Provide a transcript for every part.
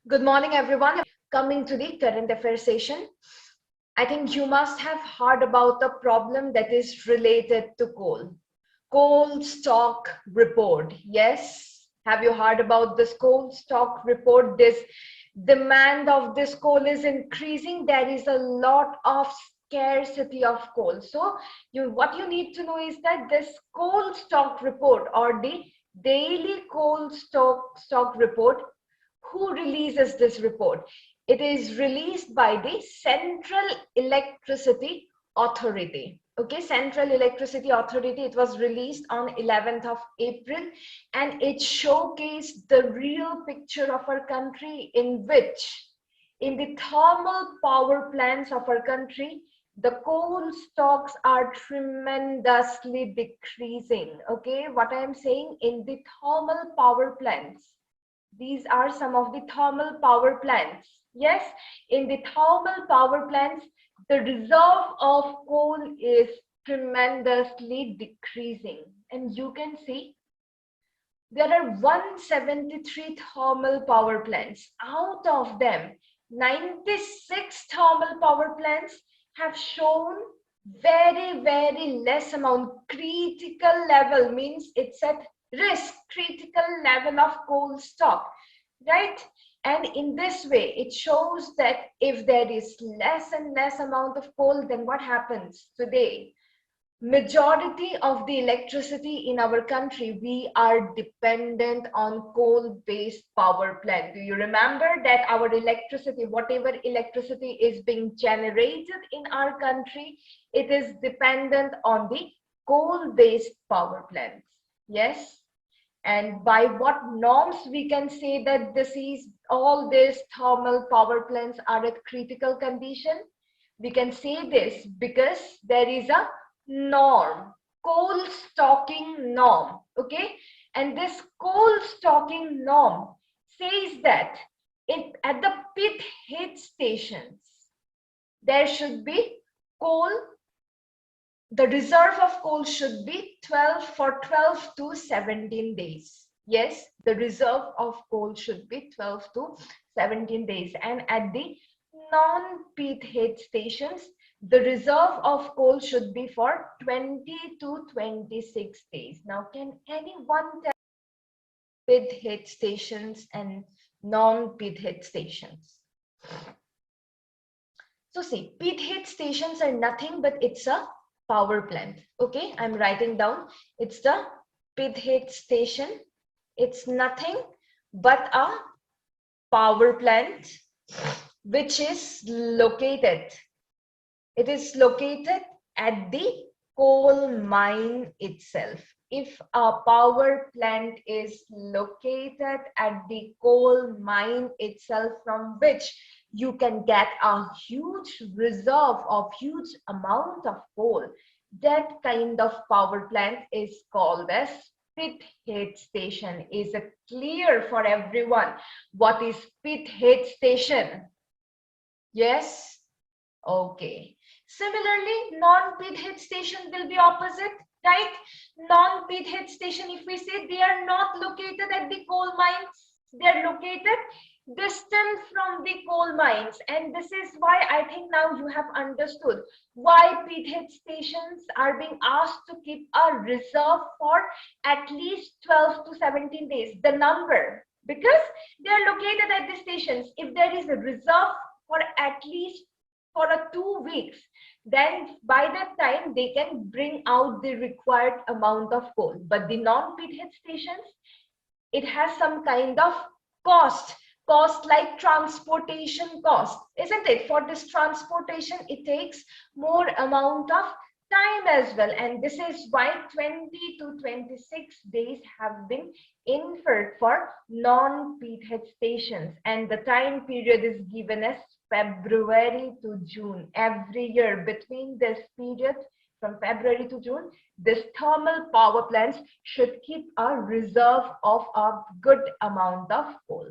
Good morning, everyone. Coming to the current affairs session. I think you must have heard about the problem that is related to coal. Coal stock report. Yes. Have you heard about this coal stock report? This demand of this coal is increasing. There is a lot of scarcity of coal. So what you need to know is that this coal stock report or the daily coal stock report, who releases this report? It is released by the Central Electricity Authority. Okay, Central Electricity Authority. It was released on 11th of April, and it showcased the real picture of our country, in which in the thermal power plants of our country, the coal stocks are tremendously decreasing. Okay, what I am saying, in the thermal power plants, these are some of the thermal power plants. Yes, in the thermal power plants, the reserve of coal is tremendously decreasing. And you can see there are 173 thermal power plants. Out of them, 96 thermal power plants have shown very less amount. Critical level means it's at risk, critical level of coal stock, right? And in this way, it shows that if there is less and less amount of coal, then what happens today? Majority of the electricity in our country, we are dependent on coal-based power plant. Do you remember that our electricity, whatever electricity is being generated in our country, it is dependent on the coal-based power plants? Yes. And by what norms we can say that all these thermal power plants are at critical condition? We can say this because there is a norm, coal stocking norm. Okay, and this coal stocking norm says that at the pit head stations there should be coal. The reserve of coal should be 12 to 17 days. Yes, the reserve of coal should be 12 to 17 days. And at the non-pit head stations, the reserve of coal should be for 20 to 26 days. Now, can anyone tell pit head stations and non-pit head stations? So see, pit head stations are nothing but it's a power plant. Okay, I'm writing down. It's the pit head station. It's nothing but a power plant which is located. It is located at the coal mine itself. If a power plant is located at the coal mine itself, from which you can get a huge reserve of huge amount of coal, that kind of power plant is called as pit head station. Is it clear for everyone what is pit head station? Yes. Okay. Similarly, non-pit head station will be opposite, right? Non-pit head station, if we say, they are not located at the coal mines, they are located distant from the coal mines. And this is why I think now you have understood why pit head stations are being asked to keep a reserve for at least 12 to 17 days. The number, because they are located at the stations. If there is a reserve for at least for a 2 weeks, then by that time they can bring out the required amount of coal. But the non-pit head stations, it has some kind of cost like transportation cost, isn't it? For this transportation, it takes more amount of time as well, and this is why 20 to 26 days have been inferred for non-pit head stations, and the time period is given as February to June. Every year between this period, from February to June, this thermal power plants should keep a reserve of a good amount of coal.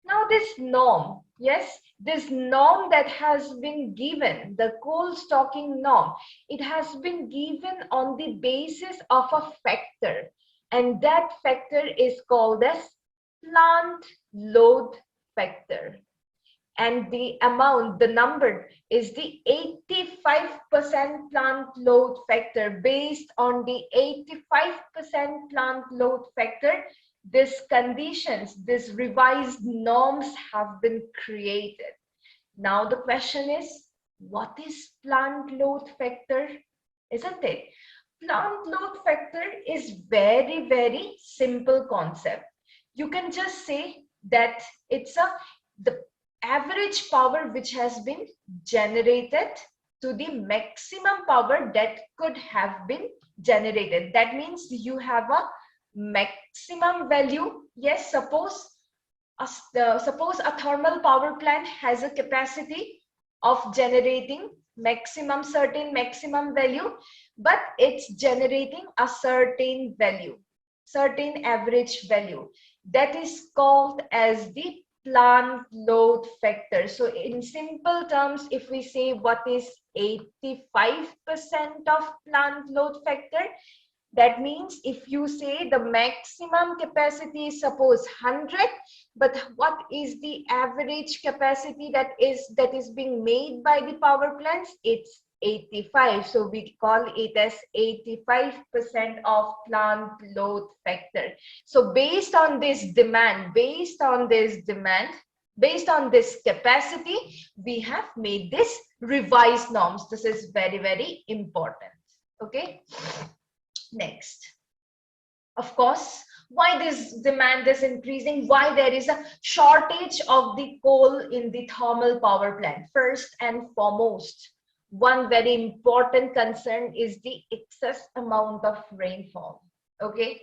Now this norm, yes, this norm that has been given, the coal stocking norm, it has been given on the basis of a factor, and that factor is called as plant load factor. And the amount, the number is the 85% plant load factor. Based on the 85% plant load factor, these conditions, these revised norms have been created. Now the question is, what is plant load factor? Isn't it? Plant load factor is very simple concept. You can just say that it's the average power which has been generated to the maximum power that could have been generated. That means you have a maximum value. Yes, suppose a thermal power plant has a capacity of generating certain maximum value, but it's generating a certain value, certain average value. That is called as the plant load factor. So in simple terms, if we say what is 85% of plant load factor, that means if you say the maximum capacity is suppose 100, but what is the average capacity that is being made by the power plants? It's 85. So we call it as 85% of plant load factor. So based on this capacity, we have made this revised norms. This is very important. Okay. Next, of course, why this demand is increasing, why there is a shortage of the coal in the thermal power plant. First and foremost, one very important concern is the excess amount of rainfall. Okay.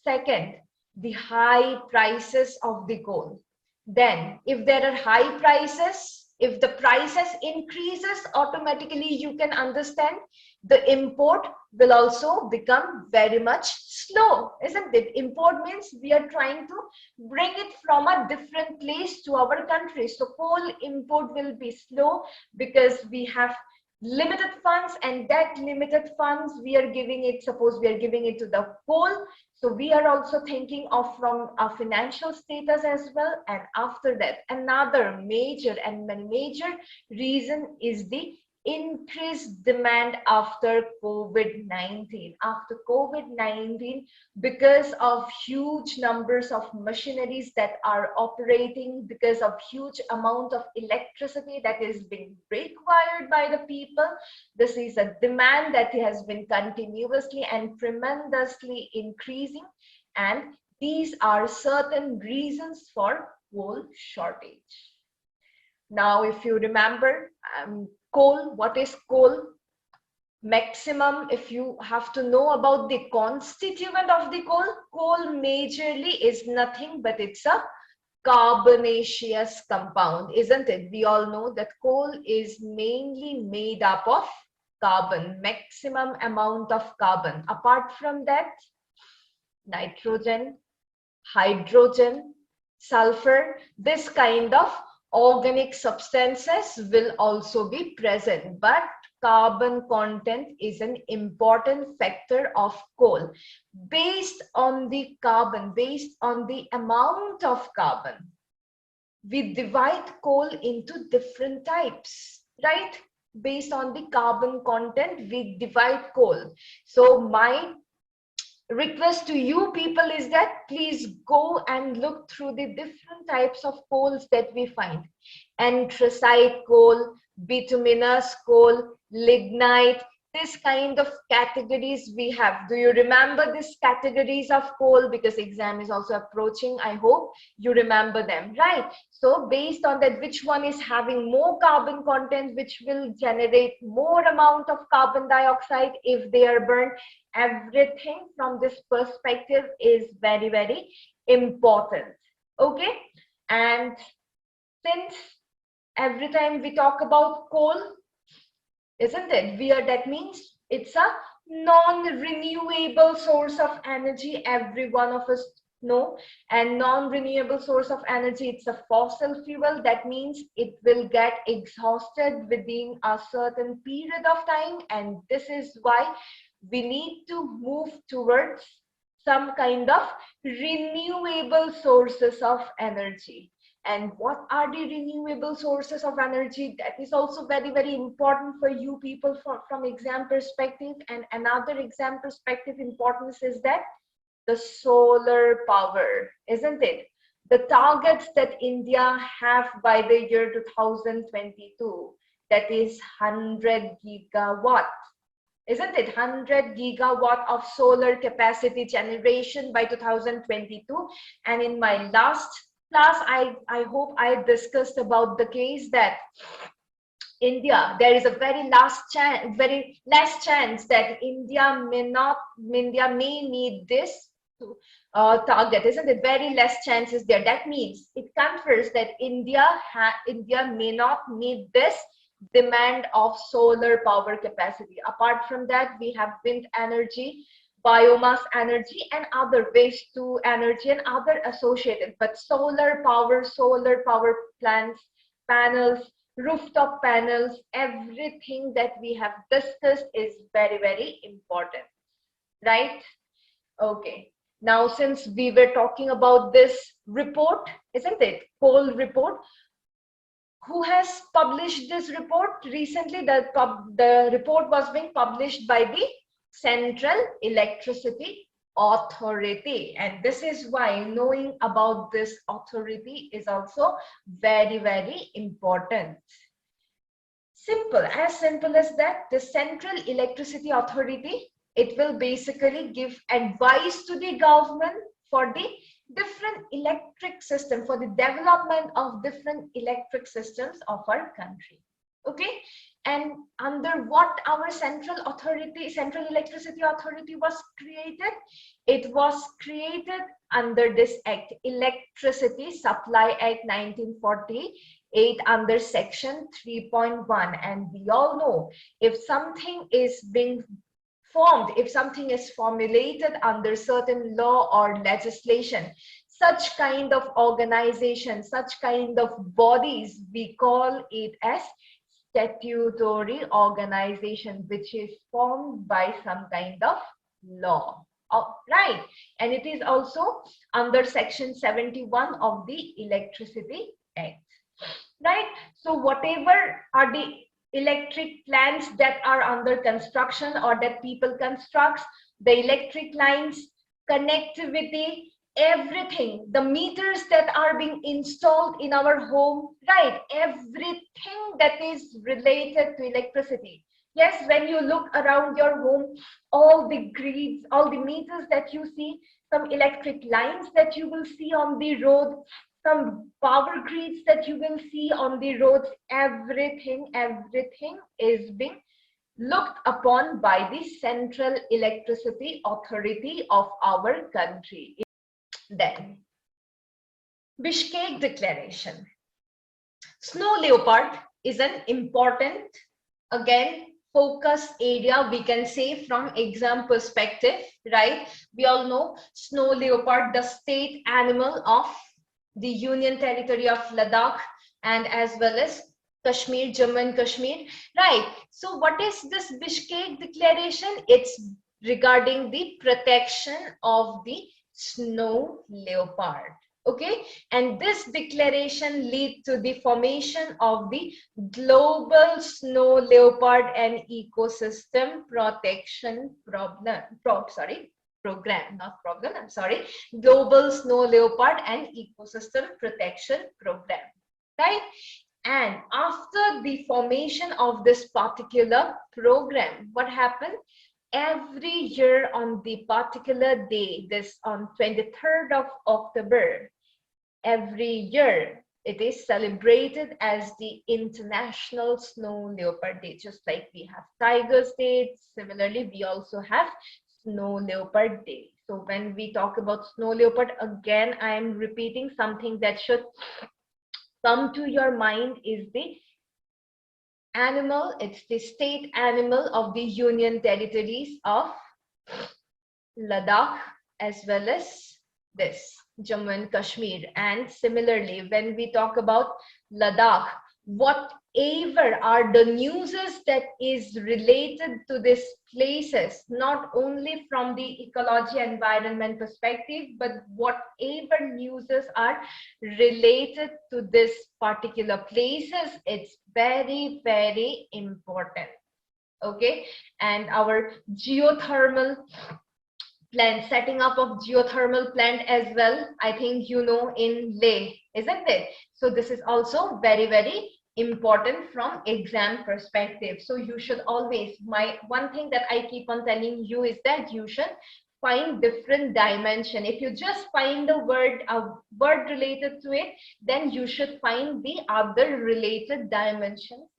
Second, the high prices of the coal. Then if there are high prices, if the prices increases, automatically you can understand the import will also become very much slow, isn't it? Import means we are trying to bring it from a different place to our country. So coal import will be slow because we have limited funds, and that limited funds we are giving it, suppose we are giving it to the coal. So we are also thinking of from a financial status as well. And after that, another major reason is the increased demand after COVID-19. After COVID-19, because of huge numbers of machineries that are operating, because of huge amount of electricity that is being required by the people, this is a demand that has been continuously and tremendously increasing, and these are certain reasons for coal shortage. Now, if you remember, coal, what is coal? Maximum, if you have to know about the constituent of the coal, coal majorly is nothing but it's a carbonaceous compound, isn't it? We all know that coal is mainly made up of carbon, maximum amount of carbon. Apart from that, nitrogen, hydrogen, sulfur, this kind of organic substances will also be present, but carbon content is an important factor of coal. Based on the carbon, based on the amount of carbon, we divide coal into different types, right? Based on the carbon content, we divide coal. So my request to you people is that please go and look through the different types of coals that we find. Anthracite coal, bituminous coal, lignite, this kind of categories we have. Do you remember these categories of coal? Because exam is also approaching. I hope you remember them, right? So based on that, which one is having more carbon content, which will generate more amount of carbon dioxide if they are burned? Everything from this perspective is very important. Okay. And since every time we talk about coal, isn't it? That means it's a non-renewable source of energy. Every one of us know. And non-renewable source of energy, it's a fossil fuel. That means it will get exhausted within a certain period of time. And this is why we need to move towards some kind of renewable sources of energy. And what are the renewable sources of energy? That is also very, very important for you people from exam perspective. And another exam perspective importance is that the solar power, isn't it? The targets that India have by the year 2022, that is 100 gigawatt, isn't it? 100 gigawatt of solar capacity generation by 2022. And in my last class, I hope I discussed about the case that India, there is a very less chance that India may meet this target, isn't it? Very less chances there. That means it confers that India may not meet this demand of solar power capacity. Apart from that, we have wind energy, biomass energy, and other waste to energy and other associated. But solar power plants, panels, rooftop panels, everything that we have discussed is very, very important, right? Okay. Now, since we were talking about this report, isn't it? Poll report. Who has published this report recently? The report was being published by the Central Electricity Authority. And this is why knowing about this authority is also very, very important. As simple as that. The Central Electricity Authority, it will basically give advice to the government for the different electric system, for the development of different electric systems of our country. Okay. And under what our Central Electricity Authority was created? It was created under this act, Electricity Supply Act 1948, under section 3.1. And we all know, if something is being formed, if something is formulated under certain law or legislation, such kind of organization, such kind of bodies, we call it as statutory organization, which is formed by some kind of law. Right. And it is also under section 71 of the Electricity Act. Right. So whatever are the electric plants that are under construction or that people constructs, the electric lines, connectivity, everything, the meters that are being installed in our home, right? Everything that is related to electricity. Yes, when you look around your home, all the grids, all the meters that you see, some electric lines that you will see on the road, some power grids that you will see on the roads, everything is being looked upon by the Central Electricity Authority of our country. Then, Bishkek Declaration. Snow leopard is an important, again, focus area, we can say, from exam perspective, right? We all know snow leopard, the state animal of the Union Territory of Ladakh and as well as Kashmir, Jammu and Kashmir, right? So what is this Bishkek Declaration? It's regarding the protection of the snow leopard. Okay, and this declaration lead to the formation of the Global Snow Leopard and Ecosystem Protection Program, Global Snow Leopard and Ecosystem Protection Program, right? And after the formation of this particular program, what happened? Every year on the particular day, this on 23rd of October, every year it is celebrated as the International Snow Leopard Day. Just like we have Tigers Day, similarly we also have Snow Leopard Day. So when we talk about snow leopard, again I am repeating something that should come to your mind is the animal, it's the state animal of the Union Territories of Ladakh as well as this Jammu and Kashmir. And similarly, when we talk about Ladakh, whatever are the newses that is related to these places, not only from the ecology environment perspective, but whatever newses are related to this particular places, it's very, very important. Okay, and our geothermal plant, setting up of geothermal plant as well, I think you know, in Leh, isn't it? So this is also very, very important from exam perspective. So you should always, my one thing that I keep on telling you is that you should find different dimension. If you just find a word related to it, then you should find the other related dimensions